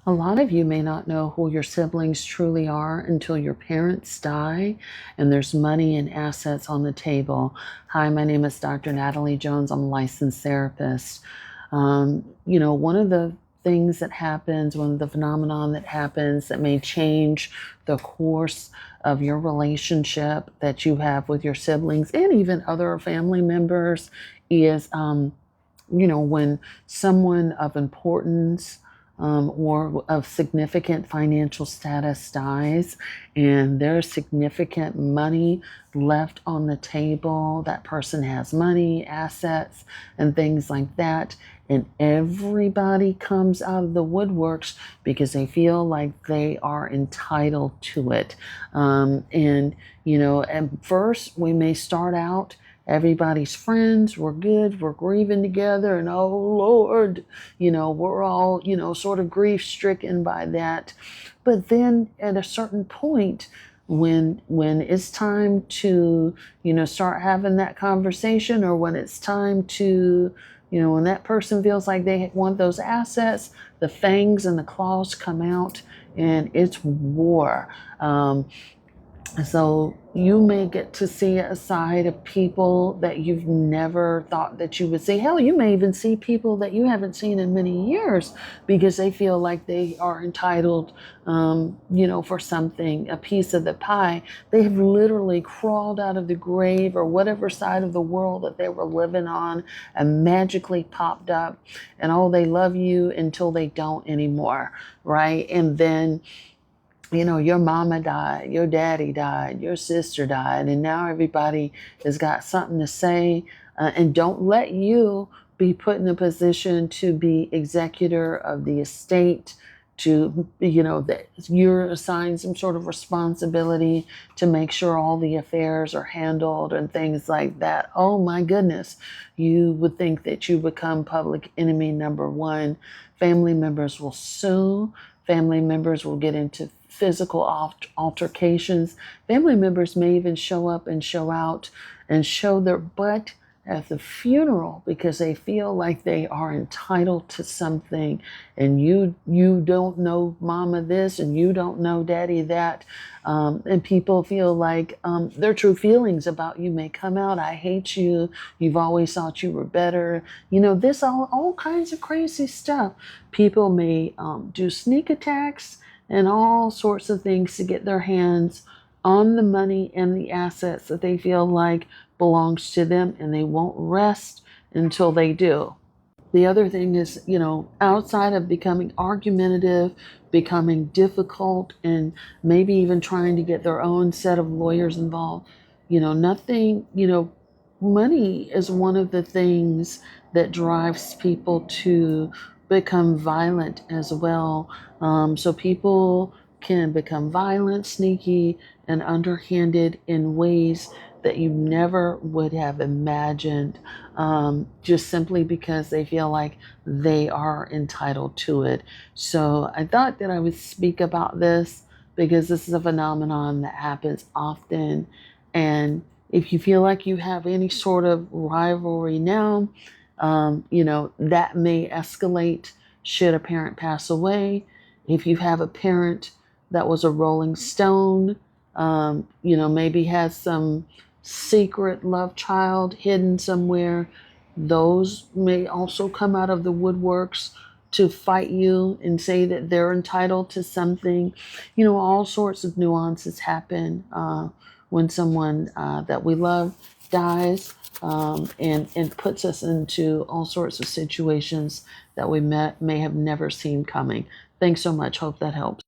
A lot of you may not know who your siblings truly are until your parents die and there's money and assets on the table. Hi, my name is Dr. Natalie Jones. I'm a licensed therapist. One of the things that happens, one of the phenomenon that happens that may change the course of your relationship that you have with your siblings and even other family members is, when someone of importance or of significant financial status dies and there's significant money left on the table. That person has money, assets, and things like that. And everybody comes out of the woodworks because they feel like they are entitled to it. At first we may start out everybody's friends, we're good, we're grieving together, and oh Lord, we're all, sort of grief stricken by that. But then at a certain point, when it's time to, start having that conversation, or when it's time to, when that person feels like they want those assets, the fangs and the claws come out and it's war. So you may get to see a side of people that you've never thought that you would see. Hell, you may even see people that you haven't seen in many years because they feel like they are entitled, for something, a piece of the pie. They have literally crawled out of the grave or whatever side of the world that they were living on and magically popped up. And they love you until they don't anymore, right? And then your mama died, your daddy died, your sister died, and now everybody has got something to say. And don't let you be put in a position to be executor of the estate, to, that you're assigned some sort of responsibility to make sure all the affairs are handled and things like that. Oh my goodness. You would think that you become public enemy number one. Family members will sue. Family members will get into physical altercations. Family members may even show up and show out and show their butt at the funeral because they feel like they are entitled to something, and you don't know mama this and you don't know daddy that, and people feel like their true feelings about you may come out. I hate you. You've always thought you were better. This all kinds of crazy stuff. People may do sneak attacks and all sorts of things to get their hands on the money and the assets that they feel like belongs to them, and they won't rest until they do. The other thing is, outside of becoming argumentative, becoming difficult, and maybe even trying to get their own set of lawyers involved, nothing, money is one of the things that drives people to become violent as well. So people can become violent, sneaky, and underhanded in ways that you never would have imagined, just simply because they feel like they are entitled to it. So I thought that I would speak about this because this is a phenomenon that happens often. And if you feel like you have any sort of rivalry now, that may escalate should a parent pass away. If you have a parent that was a Rolling Stone, maybe has some secret love child hidden somewhere, those may also come out of the woodworks to fight you and say that they're entitled to something. All sorts of nuances happen when someone that we love dies, and puts us into all sorts of situations that we may have never seen coming. Thanks so much. Hope that helps.